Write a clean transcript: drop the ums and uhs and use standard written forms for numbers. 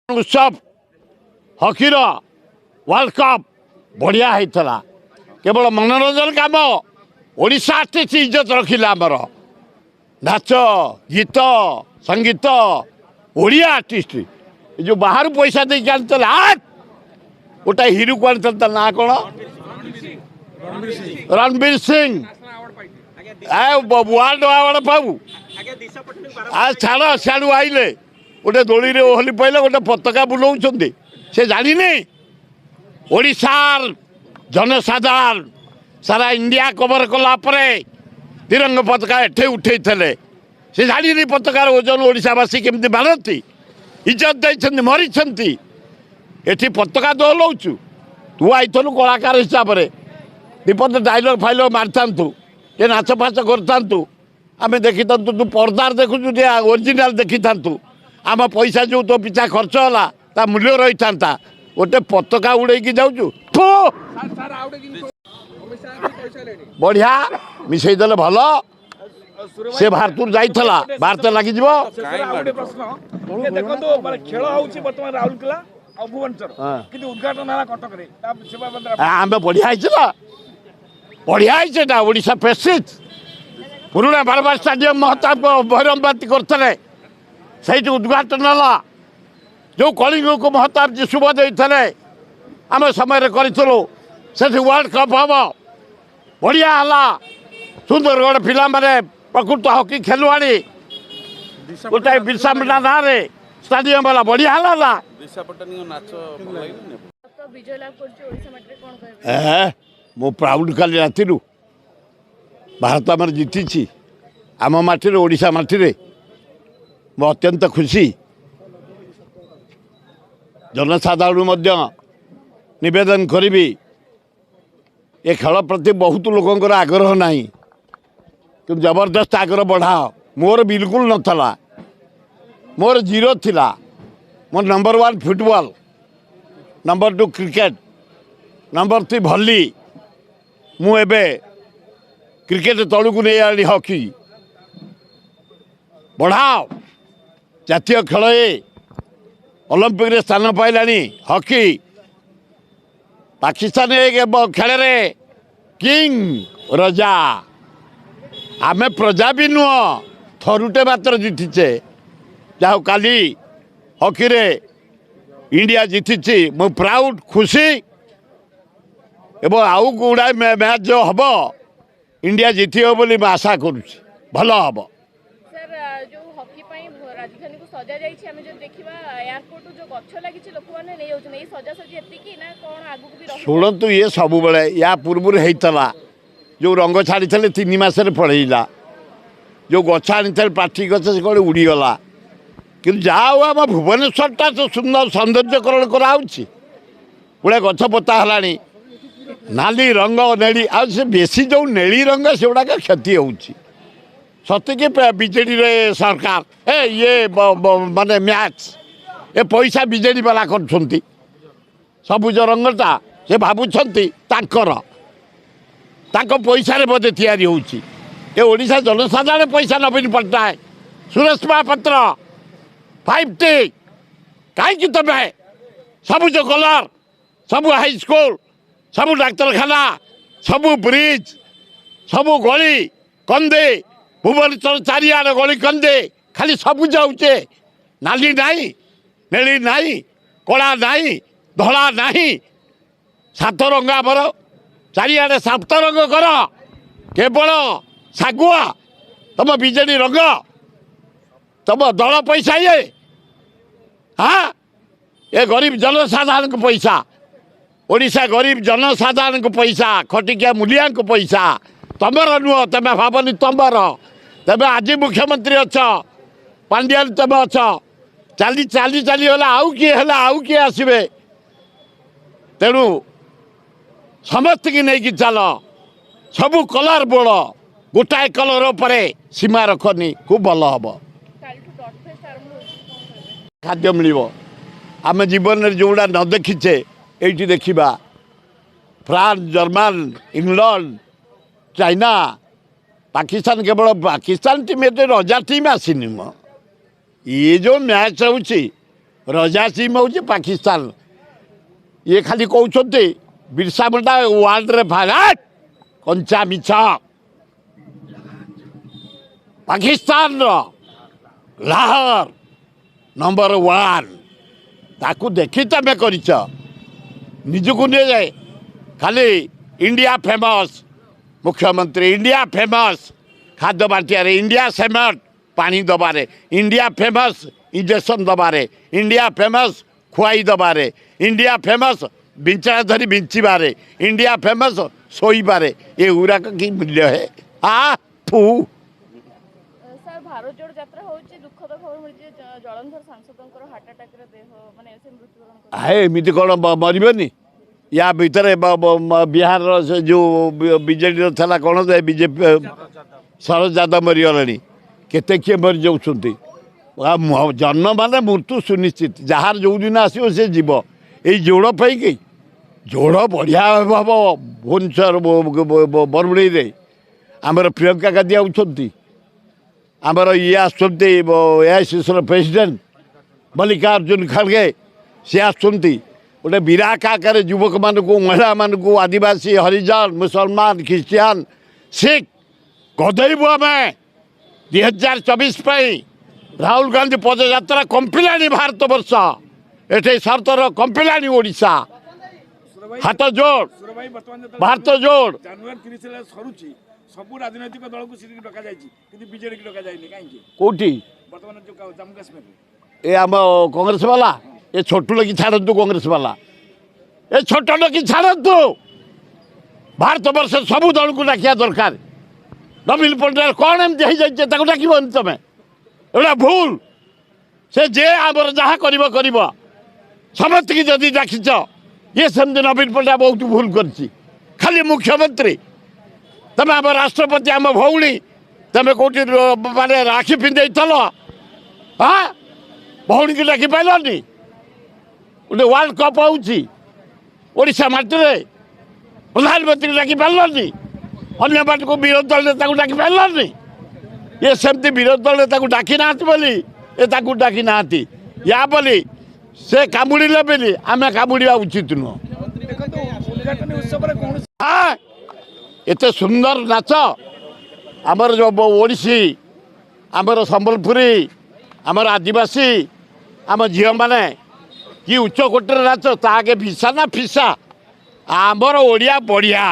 उत्सव हकीर world cup बढ़िया होता केवल मनोरंजन काम ओडिशा आर्टिस्ट इज्जत रखिला आमर नाच गीत संगीत ओडिया आर्टिस्ट जो बाहर पैसा दे गोटे हिरो को आनी ना कौन रणवीर सिंह वर्ल्ड अवार्ड पाऊ आज छाड़ सियाड़ू आइले गोटे दोली रे ओहली पड़े गोटे पताका बुलाऊं से जानी ओडिशार जनसाधारण सारा इंडिया कवर कलापर तिरंग पताका एठे उठे से जानी पताकार ओजन ओडिशावासी केमती मारती इज्जत देते मरी एठी पताका दोहलाऊँ तू आईथलु कलाकार हिसाब से विपद डायलग फाइलग मारिथा ये नाच फाच कर आम देखी था तू पर्दार देखु ओरिजिनाल देखी था आम पैसा जो तो पिछा खर्च है ता मूल्य रही था गोटे पताका उड़े जाऊँ बढ़िया मिसईदे भल से भारतूर जाइला भारत लगी आम बढ़िया बढ़िया ओडिशा प्रेसिज पुराणा बारबार स्टाडियम महताब भैरमबाती करते से उद्घाटन है जो कलिंग को महताब जी शुभ देते आम समय करूँ से वर्ल्ड कप हम बढ़िया है सुंदरगढ़ पिला माने प्रकृत हॉकी खेलुआड़ी गोटाए बिरसा मुंडा ना स्टाडियम वाला बढ़िया है मो प्राउड काली राति भारत आम जीति आम माटी ओडिशा माटी मो अत्यंत खुशी जनसाधारण निवेदन करी ए खेल प्रति बहुत लोकंर आग्रह ना कि जबरदस्त आग्रह बढ़ाओ मोर बिल्कुल नथला मोर जीरो थिला मोर number 1 football number 2 cricket number 3 भली मु एबे क्रिकेट तलू नहीं आनी हॉकी बढ़ाओ जातीय खेल ओलंपिक रे स्थान पाइलानी हॉकी पाकिस्तान खेल रे किंग रजा आमे प्रजा भी नुह थरुटे मात्र जीतिचे जाओ काली हॉकी रे इंडिया जीति मु प्राउड खुशी एवं आउ गुड़ाए मैच जो हम इंडिया जीत बोली मैं आशा करुँच भल हम शुणु ये सब बड़े या पूर्व होता जो रंग छाड़ी 3 मासरे पड़ेला जो गछ आनी पाठी गछ से कौन उड़ीगला कि जाओ आम भुवनेश्वरटा तो सुंदर सौंदर्यकरण कराऊँगी गुड़े गछ पोता है नाली रंग नेली आ बेसी जो नेली रंग से गुड़ाक क्षति होती सतकी बीजेडी रे सरकार ये माने मैच ए पैसा बीजेडी वाला कर सबुज रंगटा से भावुंट पैसा बोधे तैयारी होची ये ओडिशा जनसाधारण पैसा नवीन पट्टनायक सुरेश महापात्र 5T कहीं तमें सबुज कलर सबू हाईस्कल सबू डाक्तरखाना सबू ब्रिज सबू गली कंदे भुवनेश्वर चारिआडे गली कंदे खाली सबुज होचे नाली नाई नेली नाई कला नाई धला नाई सात रंग आमर चारिआडे 7 रंग कर केवल सागुआ तुम बीजेडी रंग तुम दल पैसा ये हाँ ये गरीब जनसाधारण को पैसा ओडिशा गरीब जनसाधारण को पैसा खटिकिया मूलिया को पैसा तमर नुह तमें भावनी तमर तमें आज मुख्यमंत्री अच पांड्या तुम अच चली चली चली आउ किए आसबे तेणु समस्त की नहीं कि चल सबू कलर बोल गोटाए कलर पर सीमा रखनी खूब भल हम खाद्य मिल आम जीवन में जोड़ा न देखीचे ये देखा France German England China Pakistan केवल पाकिस्तान टीम ये रजा टीम आसनी ये जो मैच हो रजासीम हूँ पाकिस्तान ये खाली कहते बिरसा मुंडा वर्ल्ड रे फाइट कंचा मिछ पाकिस्तान लाहौर नंबर 1 ताकू देखी तमें कर निजको नहीं जाए खाली इंडिया फेमस मुख्यमंत्री इंडिया फेमस खाद्य बांटियारे इंडिया सेमट पानी दबारे इंडिया फेमस इंजेक्शन दबारे इंडिया फेमस खुआई दबारे इंडिया फेमस बिंचना धरी बिंचबारे इंडिया फेमस शोबारे ये गुराक कि मूल्य है फू सर भारत जोड़ यात्रा होची दुखद खबर मिली जलंधर सांसदों हार्ट अटैक रे देह माने से मृत्युवरण है एमती कौन मरबनी या भितर बिहार जो बीजेडी था कौन बीजेपी शरद यादव मरीगले केते किए मरी जाऊँच जन्म मान मृत्यु सुनिश्चित जार जो दिन आसो से जीव ये जोड़ पाई जोड़ बढ़िया हम भुवनेश्वर बरमुड़ी आमर प्रियंका गांधी आउछंती आमर ये आईसीसी प्रेसिडेंट मल्लिकार्जुन खड़गे सी आसुंती गोटे विराट आकार युवक मान महिला मान आदिवासी हरिजन मुसलमान ख्रीस्टियान सिख गदेबू आम 2024 राहुल गांधी पदयात्रा कंपिला भारत वर्ष एटे सरतर कंपिला ओडिशा हाथ जोड़ भारत जोड़ जनवरी 30 सरुची सब राजनैतिक दल को डका बीजेडी की डका कहीं कौटी बर्तमान जो जम्मू काश्मीर ये आम कांग्रेस वाला ये छोटू लगी छाड़ू कांग्रेस वाला ये छोट लगी छाड़ू भारत वर्ष सबू दल को डाकिया दरकार नवीन पट्टनायक कौन एमती हो जाए डाक तुम्हें एटा भूल से जे आमर जहाँ कर समस्त की जदि डाकिच ये सेमती नवीन पट्टनायक बहुत भूल कर खाली मुख्यमंत्री तमें आम राष्ट्रपति आम भौणी तमें कौटी माने राखी पिंधे हाँ भौणी की डाक पारे गोटे वर्ल्ड कप होशा माटी प्रधानमंत्री डाक पारे अन्य पार्टी को विरोधी दल नेता को डाक पारे ये सेमती विरोधी दल नेता को डाकी ना बोली ये डाकी ना या बोली से कामुड़े बोली आम कामुड़ा उचित नुह हाँ एत सुंदर नाच आमर जो ओडिशी आमर संबलपुरी आमर आदिवासी आम झील मैंने कि उच्च कोटर नाच ताके फिसा ना फिसा आमर ओडिया बढ़िया।